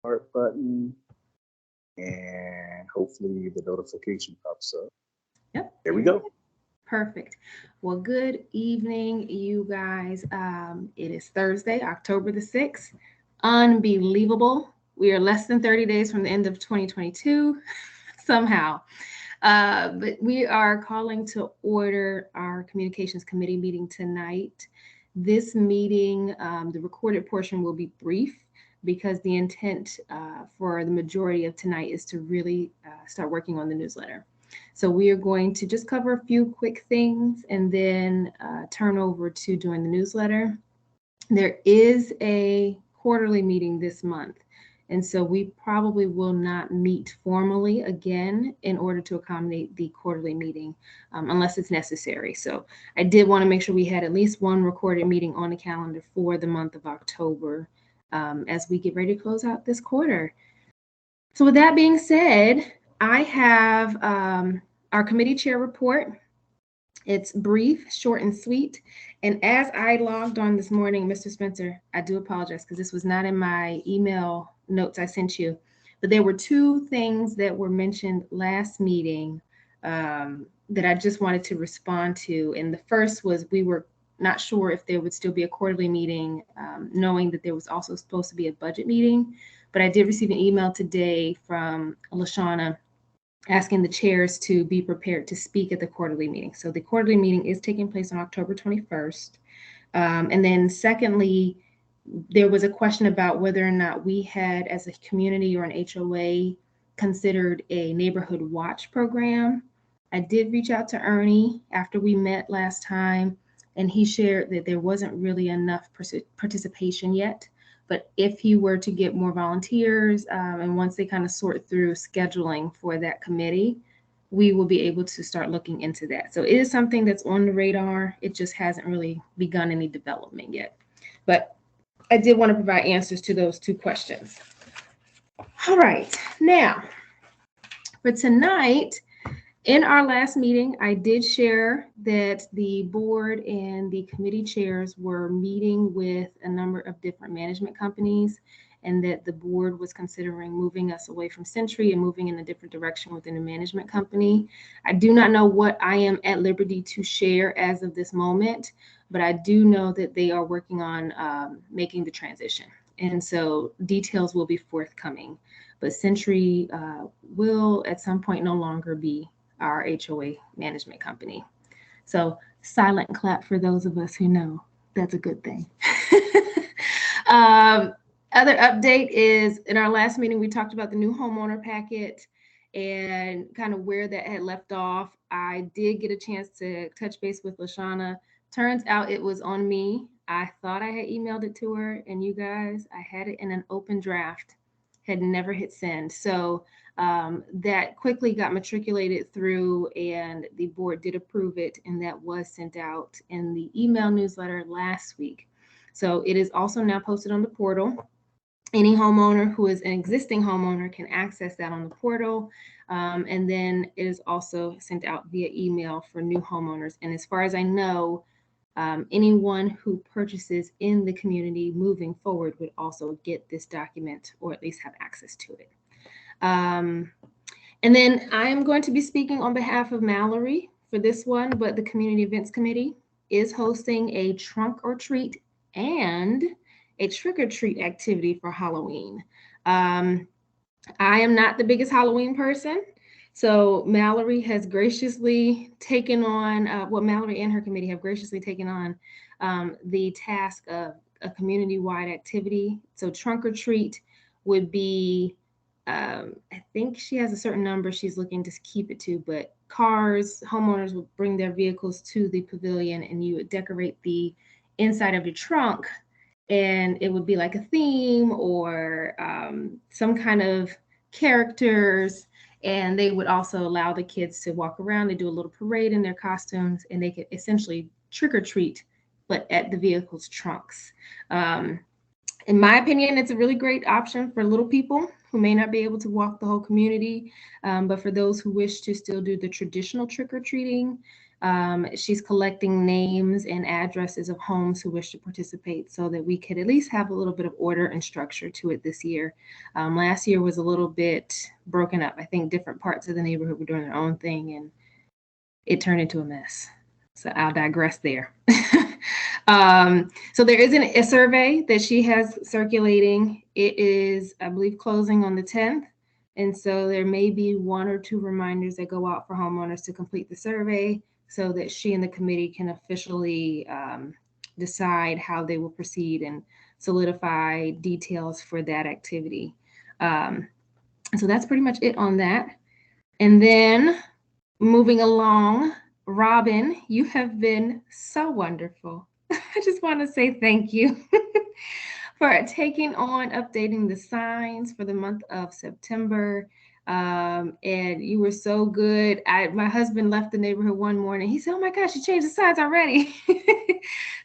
heart button, and hopefully the notification pops up. Yep, There we there it go. is. Perfect. Well, good evening, you guys. It is Thursday, October the 6th. Unbelievable. We are less than 30 days from the end of 2022, somehow. But we are calling to order our communications committee meeting tonight. This meeting, the recorded portion will be brief because the intent for the majority of tonight is to really start working on the newsletter. So we are going to just cover a few quick things and then turn over to doing the newsletter. There is a quarterly meeting this month. And so we probably will not meet formally again in order to accommodate the quarterly meeting unless it's necessary. So I did want to make sure we had at least one recorded meeting on the calendar for the month of October as we get ready to close out this quarter. So with that being said, I have our committee chair report. It's brief, short, and sweet. And as I logged on this morning, Mr. Spencer, I do apologize because this was not in my email notes I sent you. But there were two things that were mentioned last meeting that I just wanted to respond to. And the first was we were not sure if there would still be a quarterly meeting, knowing that there was also supposed to be a budget meeting. But I did receive an email today from Lashana asking the chairs to be prepared to speak at the quarterly meeting. So the quarterly meeting is taking place on October 21st. And then secondly, there was a question about whether or not we had, as a community or an HOA, considered a neighborhood watch program. I did reach out to Ernie after we met last time, and he shared that there wasn't really enough participation yet. But if he were to get more volunteers, and once they kind of sort through scheduling for that committee, we will be able to start looking into that. So it is something that's on the radar. It just hasn't really begun any development yet. But I did want to provide answers to those two questions. All right, now for tonight, in our last meeting, I did share that the board and the committee chairs were meeting with a number of different management companies and that the board was considering moving us away from Century and moving in a different direction within a management company. I do not know what I am at liberty to share as of this moment, but I do know that they are working on making the transition. And so details will be forthcoming. But Century will at some point no longer be our HOA management company. So silent clap for those of us who know that's a good thing. Other update is in our last meeting, we talked about the new homeowner packet and kind of where that had left off. I did get a chance to touch base with Lashana. Turns out it was on me. I thought I had emailed it to her, and you guys, I had it in an open draft, had never hit send. So that quickly got matriculated through, and the board did approve it, and that was sent out in the email newsletter last week. So it is also now posted on the portal. Any homeowner who is an existing homeowner can access that on the portal. And then it is also sent out via email for new homeowners. And as far as I know, anyone who purchases in the community moving forward would also get this document or at least have access to it. And then I am going to be speaking on behalf of Mallory for this one, but the Community Events Committee is hosting a trunk or treat and a trick or treat activity for Halloween. I am not the biggest Halloween person. So Mallory has graciously taken on, Mallory and her committee have graciously taken on the task of a community-wide activity. So trunk or treat would be, I think she has a certain number she's looking to keep it to, but homeowners would bring their vehicles to the pavilion and you would decorate the inside of your trunk, and it would be like a theme or some kind of characters, and they would also allow the kids to walk around. They do a little parade in their costumes, and they could essentially trick or treat, but at the vehicle's trunks. In my opinion, it's a really great option for little people who may not be able to walk the whole community, but for those who wish to still do the traditional trick or treating, She's collecting names and addresses of homes who wish to participate so that we could at least have a little bit of order and structure to it this year. Last year was a little bit broken up. I think different parts of the neighborhood were doing their own thing and it turned into a mess. So I'll digress there. So there is a survey that she has circulating. It is, I believe, closing on the 10th. And so there may be 1 or 2 reminders that go out for homeowners to complete the survey so that she and the committee can officially decide how they will proceed and solidify details for that activity. So that's pretty much it on that. And then moving along, Robin, you have been so wonderful. I just want to say thank you for taking on updating the signs for the month of September. And you were so good. My husband left the neighborhood one morning. He said, "Oh my gosh, you changed the signs already."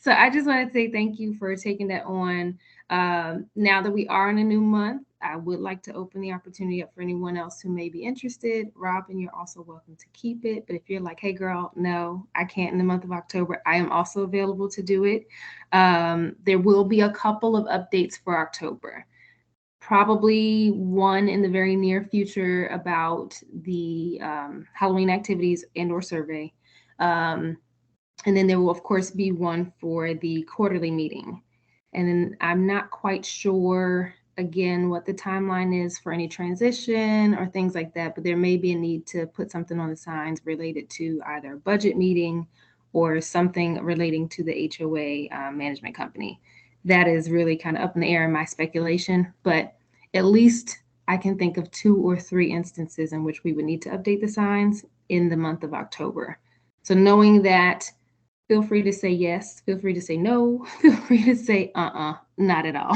So I just want to say thank you for taking that on. Now that we are in a new month, I would like to open the opportunity up for anyone else who may be interested. Robin, you're also welcome to keep it. But if you're like, "Hey girl, no, I can't in the month of October," I am also available to do it. There will be a couple of updates for October. Probably one in the very near future about the Halloween activities and or survey. And then there will, of course, be one for the quarterly meeting. And then I'm not quite sure, again, what the timeline is for any transition or things like that, but there may be a need to put something on the signs related to either a budget meeting or something relating to the HOA management company. That is really kind of up in the air in my speculation, but at least I can think of 2 or 3 instances in which we would need to update the signs in the month of October. So knowing that, feel free to say yes, feel free to say no, feel free to say not at all.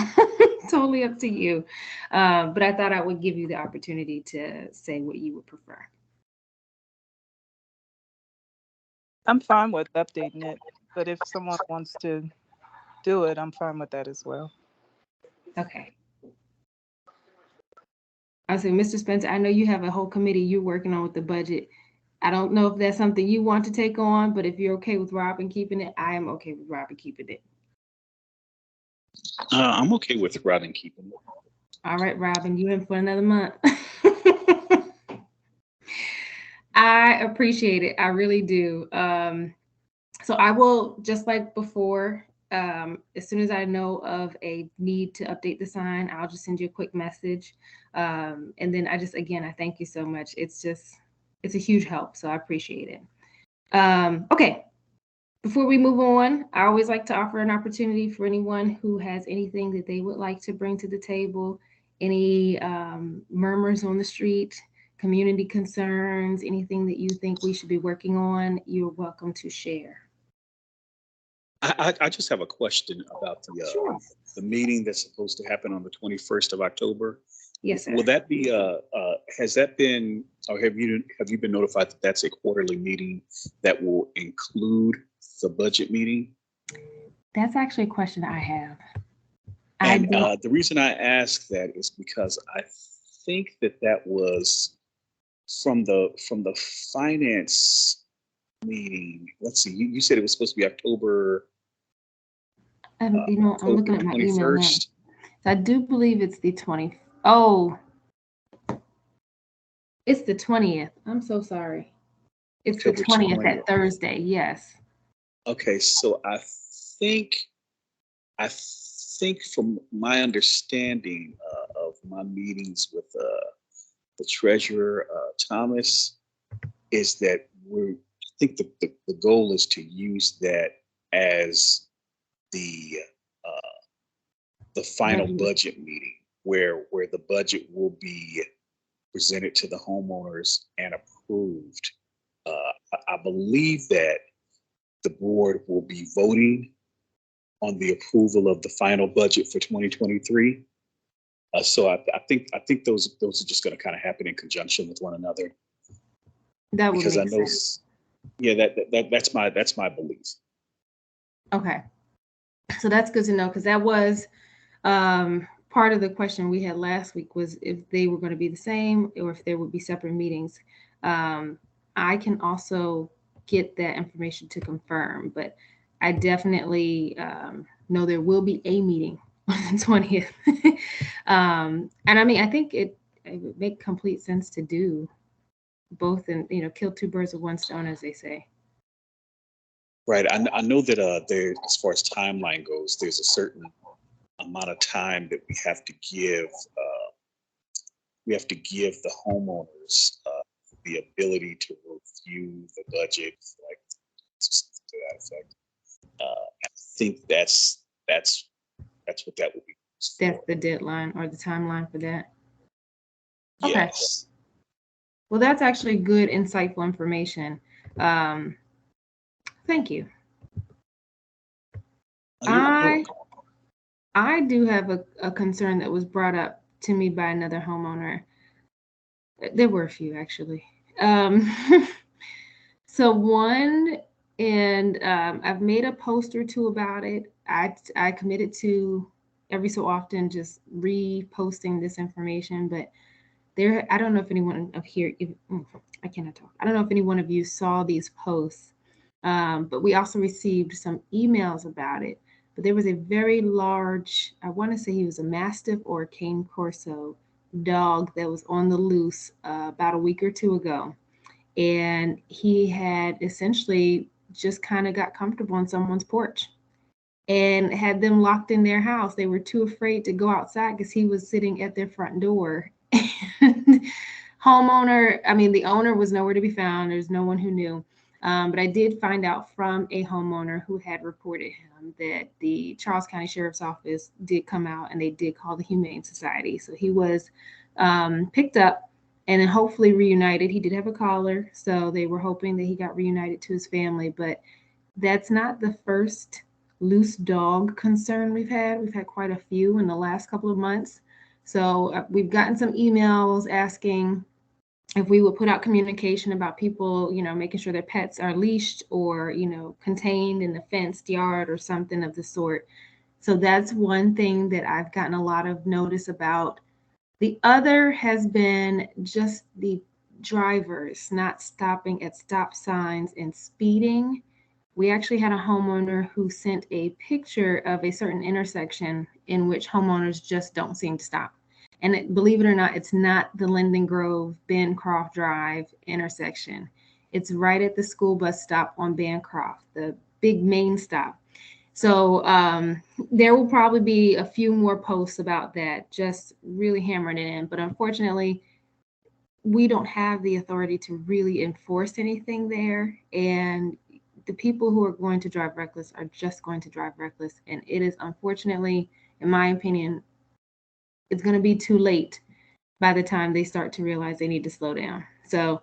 Totally up to you. But I thought I would give you the opportunity to say what you would prefer. I'm fine with updating it, but if someone wants to do it, I'm fine with that as well. Okay. I say, Mr. Spencer, I know you have a whole committee you're working on with the budget. I don't know if that's something you want to take on, but if you're okay with Robin keeping it, I am okay with Robin keeping it. I'm okay with Robin keeping it. All right, Robin, you in for another month. I appreciate it. I really do. So I will, just like before, as soon as I know of a need to update the sign, I'll just send you a quick message. And then I thank you so much. It's a huge help. So I appreciate it. Okay. Before we move on, I always like to offer an opportunity for anyone who has anything that they would like to bring to the table, any murmurs on the street, community concerns, anything that you think we should be working on, you're welcome to share. I just have a question about Sure. the meeting that's supposed to happen on the 21st of October. Yes, sir. Will that be has that been, or have you been notified that that's a quarterly meeting that will include the budget meeting? That's actually a question I have. And the reason I ask that is because I think that was from the finance meeting. Let's see, you said it was supposed to be October. I'm looking at my email now. 21st. I do believe it's the 20th. Oh, it's the 20th. I'm so sorry. It's October the 20th, 20th. that Thursday. Yes. Okay, so I think from my understanding of my meetings with the treasurer, Thomas, is that I think the goal is to use that as the final budget meeting where the budget will be presented to the homeowners and approved. I believe that the board will be voting on the approval of the final budget for 2023. So I think those are just going to kind of happen in conjunction with one another. That would because make I know, sense. Yeah, that's my belief. Okay. So that's good to know, because that was part of the question we had last week, was if they were going to be the same or if there would be separate meetings. I can also get that information to confirm, but I definitely know there will be a meeting on the 20th. And I mean, I think it would make complete sense to do both, and kill two birds with one stone, as they say. Right. I know that there, as far as timeline goes, there's a certain amount of time that we have to give. We have to give the homeowners the ability to review the budget, like to that effect. I think that's what that would be. That's the deadline or the timeline for that. Okay. Yes. Well, that's actually good, insightful information. Thank you. I do have a concern that was brought up to me by another homeowner. There were a few, actually. So one, and I've made a post or two about it. I committed to every so often just reposting this information, but I don't know if anyone of here, I cannot talk. I don't know if any one of you saw these posts, but we also received some emails about it. But there was a very large, I want to say he was a Mastiff or a Cane Corso dog that was on the loose about a week or two ago. And he had essentially just kind of got comfortable on someone's porch and had them locked in their house. They were too afraid to go outside because he was sitting at their front door. And the owner was nowhere to be found. There's no one who knew. But I did find out from a homeowner who had reported him that the Charles County Sheriff's Office did come out and they did call the Humane Society. So he was picked up and then hopefully reunited. He did have a collar, so they were hoping that he got reunited to his family. But that's not the first loose dog concern we've had. We've had quite a few in the last couple of months. So we've gotten some emails asking if we would put out communication about people, making sure their pets are leashed or, contained in a fenced yard or something of the sort. So that's one thing that I've gotten a lot of notice about. The other has been just the drivers not stopping at stop signs and speeding. We actually had a homeowner who sent a picture of a certain intersection in which homeowners just don't seem to stop. And believe it or not, it's not the Linden Grove, Bancroft Drive intersection. It's right at the school bus stop on Bancroft, the big main stop. So there will probably be a few more posts about that, just really hammering it in. But unfortunately, we don't have the authority to really enforce anything there. And the people who are going to drive reckless are just going to drive reckless. And it is, unfortunately, in my opinion, it's going to be too late by the time they start to realize they need to slow down. So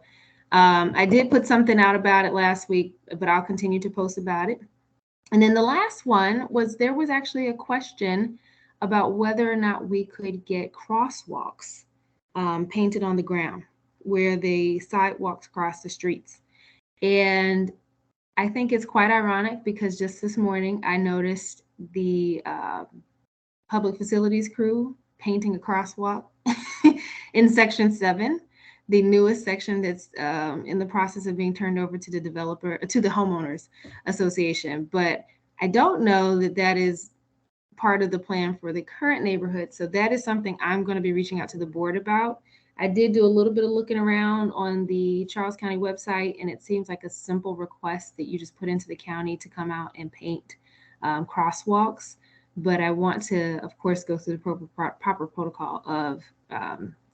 I did put something out about it last week, but I'll continue to post about it. And then the last one was, there was actually a question about whether or not we could get crosswalks painted on the ground where the sidewalks cross the streets. And I think it's quite ironic because just this morning I noticed the public facilities crew painting a crosswalk in section 7, the newest section that's in the process of being turned over to the homeowners association. But I don't know that that is part of the plan for the current neighborhood. So that is something I'm going to be reaching out to the board about. I did do a little bit of looking around on the Charles County website, and it seems like a simple request that you just put into the county to come out and paint crosswalks. But I want to, of course, go through the proper protocol of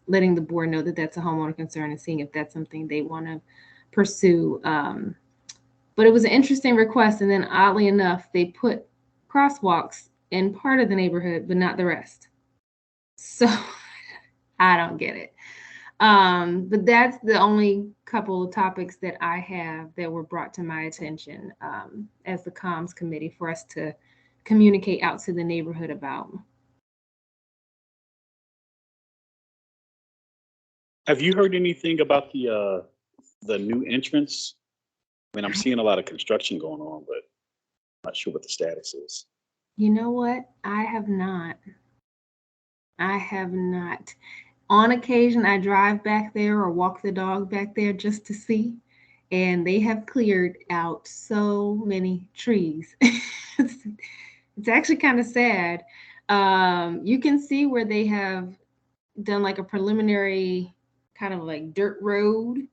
letting the board know that that's a homeowner concern and seeing if that's something they want to pursue. But it was an interesting request. And then oddly enough, they put crosswalks in part of the neighborhood, but not the rest. So I don't get it. But that's the only couple of topics that I have that were brought to my attention as the comms committee for us to communicate out to the neighborhood about. Have you heard anything about the new entrance? I mean, I'm seeing a lot of construction going on, but I'm not sure what the status is. You know what? I have not. On occasion, I drive back there or walk the dog back there just to see. and they have cleared out so many trees. It's actually kind of sad. You can see where they have done like a preliminary kind of like dirt road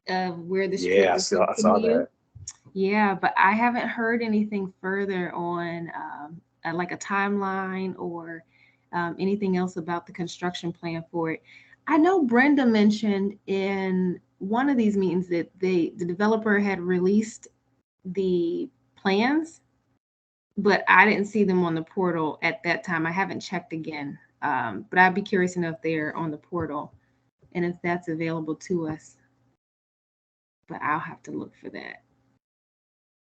of where the street Yeah, was going I to saw meet. that. Yeah, but I haven't heard anything further on like a timeline or anything else about the construction plan for it. I know Brenda mentioned in one of these meetings that the developer had released the plans, but I didn't see them on the portal at that time. I haven't checked again, but I'd be curious to know if they're on the portal and if that's available to us. But I'll have to look for that.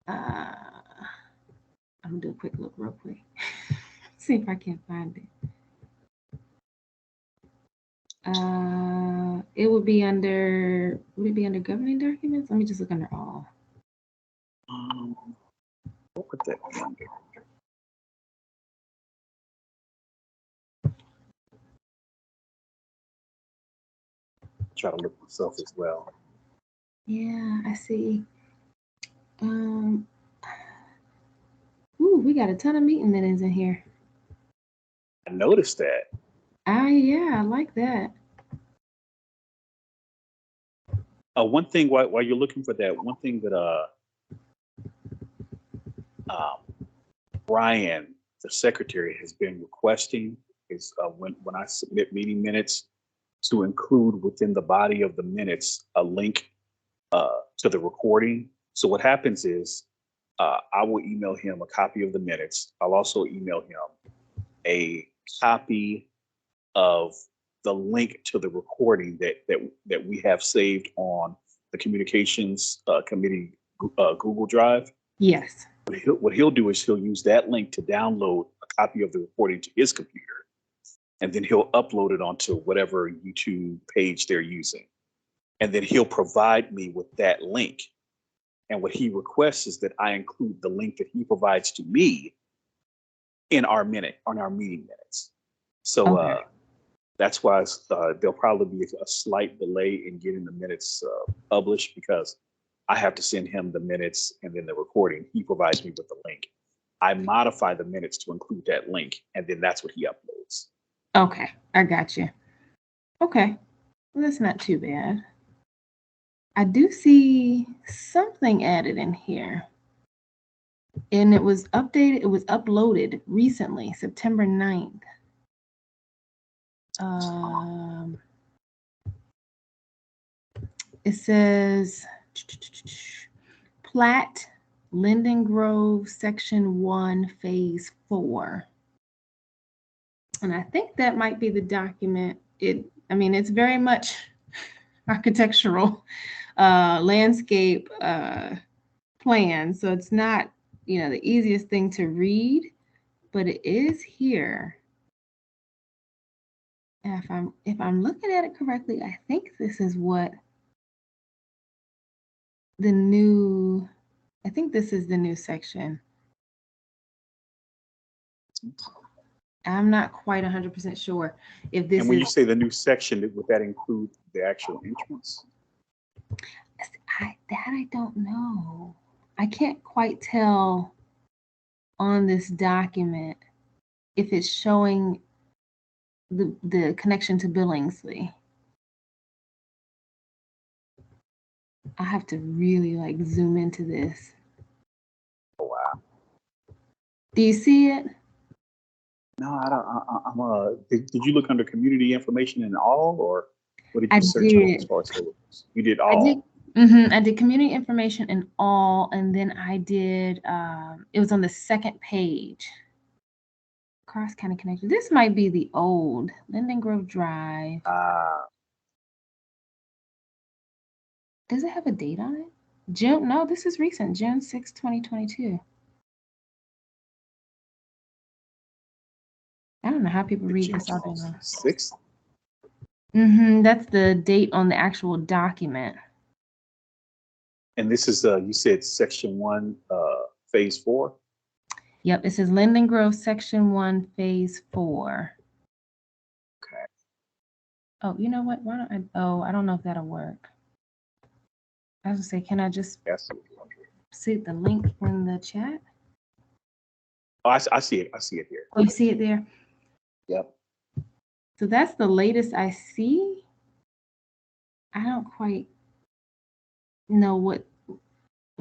I'm gonna do a quick look real quick. See if I can find it. It would be under, would it be under governing documents? Let me just look under all. What would that be under? Try to look myself as well. Yeah, I see. Ooh, we got a ton of meeting minutes in here. I noticed that. Yeah, I like that. One thing while you're looking for that, one thing that Brian, the secretary, has been requesting is when I submit meeting minutes to include within the body of the minutes a link to the recording. So what happens is I will email him a copy of the minutes. I'll also email him a copy of the link to the recording that we have saved on the communications committee Google Drive. Yes. What he'll do is he'll use that link to download a copy of the recording to his computer, and then he'll upload it onto whatever YouTube page they're using. And then he'll provide me with that link. And what he requests is that I include the link that he provides to me in our meeting minutes. So Okay. that's why there'll probably be a slight delay in getting the minutes published, because I have to send him the minutes and then the recording. He provides me with the link. I modify the minutes to include that link, and then that's what he uploads. Okay, I got you. Okay, well, that's not too bad. I do see something added in here. And it was updated, it was uploaded recently, September 9th. It says Plat Linden Grove Section 1 Phase 4. And I think that might be the document. It's very much architectural landscape plan. So it's not, the easiest thing to read, but it is here. And if I'm looking at it correctly, I think this is what I think this is the new section. I'm not quite 100% sure if this is. And when you say the new section, would that include the actual entrance? I don't know. I can't quite tell on this document if it's showing the connection to Billingsley. I have to really zoom into this. Oh, wow. Do you see it? No, I don't. Did you look under community information in all, or what did you search did. as far as those? You did all. I did community information in all, and then I did. It was on the second page. Cross County Connection. This might be the old Linden Grove Drive. Does it have a date on it? June? No, this is recent. June 6, 2022. I don't know how people read this out there. 6? That's the date on the actual document. And this is you said section 1, phase 4? Yep, it says Linden Grove Section 1, Phase 4. Okay. Oh, you know what? Why don't I don't know if that'll work. I was gonna say, can I just Yes. see the link in the chat? Oh, I see it. I see it here. Oh, you see it there? Yep. So that's the latest I see. I don't quite know what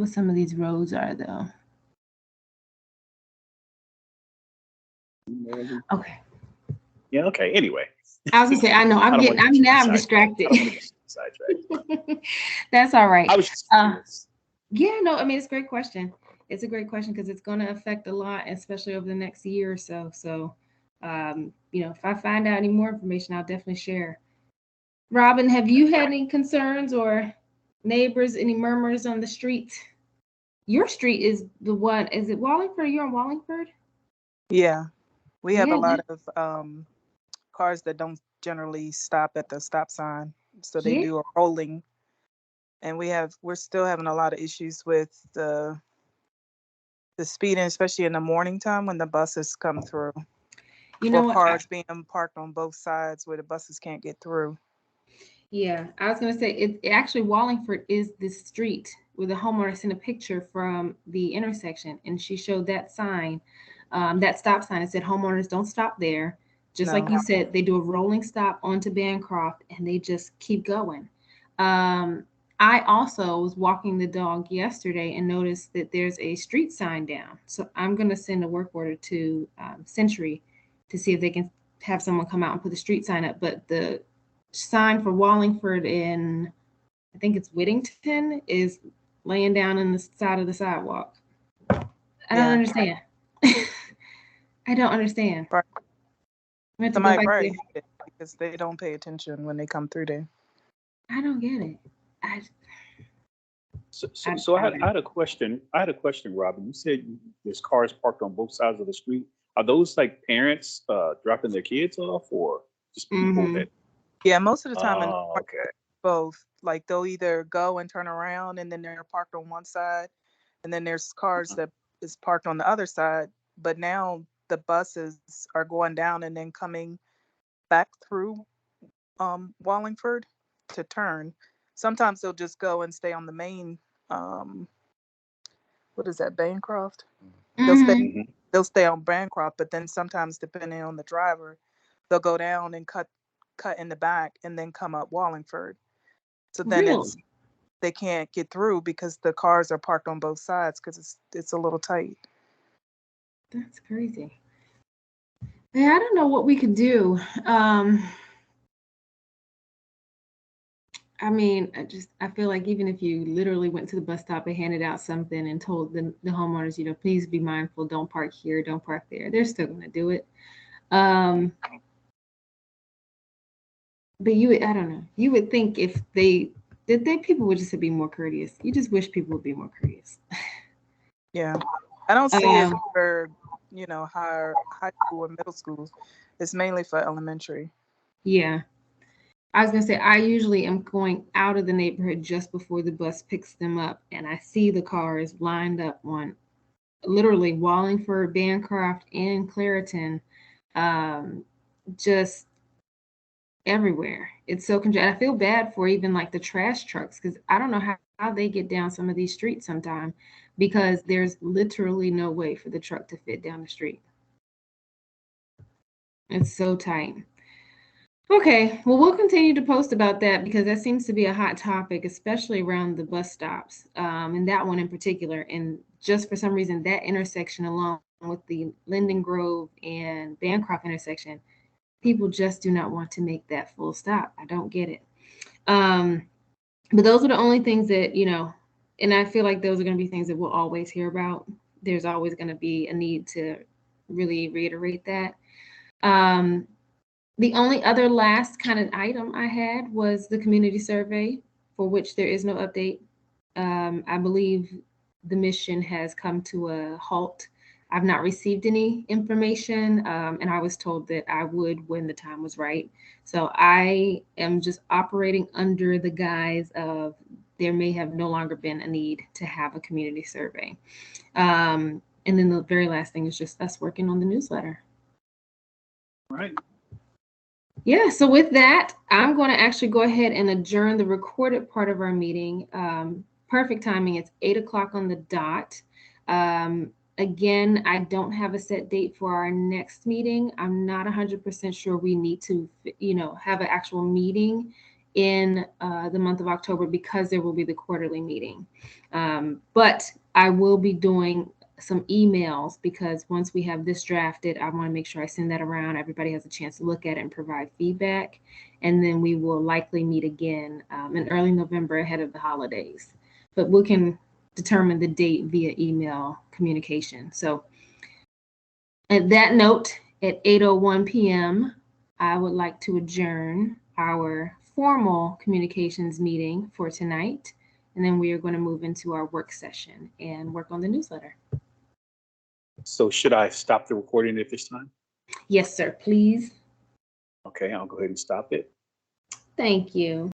some of these roads are though. Okay. Yeah. Okay. Anyway. I was gonna say, I know I'm distracted. I don't want to get sidetracked. That's all right. I was just curious. Yeah, no, I mean, it's a great question. It's a great question because it's going to affect a lot, especially over the next year or so. So, if I find out any more information, I'll definitely share. Robin, have you had any concerns or neighbors, any murmurs on the street? Your street is the one, is it Wallingford? You're on Wallingford? Yeah, we have Yeah. a lot of cars that don't generally stop at the stop sign, so they Yeah. do a rolling. And we're still having a lot of issues with the speeding, especially in the morning time when the buses come through. You know Or what? cars being parked on both sides where the buses can't get through. Yeah, I was going to say, it actually, Wallingford is the street where the homeowner sent a picture from the intersection, and she showed that sign, that stop sign. It said, homeowners don't stop there. Just like you said, they do a rolling stop onto Bancroft, and they just keep going. I also was walking the dog yesterday and noticed that there's a street sign down. So I'm going to send a work order to Century to see if they can have someone come out and put the street sign up. But the sign for Wallingford in, I think it's Whittington, is laying down in the side of the sidewalk. I don't understand. I don't understand. Right. We have to Somebody go back probably there. hit it because they don't pay attention when they come through there. I don't get it. So I had a question. I had a question, Robin. You said there's cars parked on both sides of the street. Are those like parents dropping their kids off, or just people that? Yeah, most of the time, Okay. both. Like they'll either go and turn around, and then they're parked on one side, and then there's cars that is parked on the other side. But now the buses are going down and then coming back through Wallingford to turn. Sometimes they'll just go and stay on the main. What is that, Bancroft? They'll stay on Bancroft, but then sometimes, depending on the driver, they'll go down and cut in the back and then come up Wallingford. So then they can't get through because the cars are parked on both sides because it's a little tight. That's crazy. Yeah, I don't know what we could do. I mean, I feel like even if you literally went to the bus stop and handed out something and told the homeowners, please be mindful, don't park here, don't park there, they're still going to do it. But I don't know. You would think if they did that, people would just be more courteous. You just wish people would be more courteous. Yeah. I don't see it for, high school or middle school. It's mainly for elementary. Yeah. I was going to say, I usually am going out of the neighborhood just before the bus picks them up, and I see the cars lined up on literally Wallingford, Bancroft, and Clariton, just everywhere. It's so congested. I feel bad for even like the trash trucks because I don't know how they get down some of these streets sometime because there's literally no way for the truck to fit down the street. It's so tight. Okay, well, we'll continue to post about that because that seems to be a hot topic, especially around the bus stops, and that one in particular. And just for some reason, that intersection along with the Linden Grove and Bancroft intersection, people just do not want to make that full stop. I don't get it. But those are the only things that, and I feel like those are going to be things that we'll always hear about. There's always going to be a need to really reiterate that. The only other last kind of item I had was the community survey, for which there is no update. I believe the mission has come to a halt. I've not received any information, and I was told that I would when the time was right. So I am just operating under the guise of there may have no longer been a need to have a community survey. And then the very last thing is just us working on the newsletter. Right. Yeah, so with that, I'm going to actually go ahead and adjourn the recorded part of our meeting. perfect timing. It's 8 o'clock on the dot. Again, I don't have a set date for our next meeting. I'm not 100% sure we need to, have an actual meeting in the month of October because there will be the quarterly meeting. But I will be doing some emails because once we have this drafted, I want to make sure I send that around. Everybody has a chance to look at it and provide feedback. And then we will likely meet again in early November ahead of the holidays. But we can determine the date via email communication. So at that note, at 8:01 p.m., I would like to adjourn our formal communications meeting for tonight. And then we are going to move into our work session and work on the newsletter. So should I stop the recording at this time? Yes, sir, please. Okay, I'll go ahead and stop it. Thank you.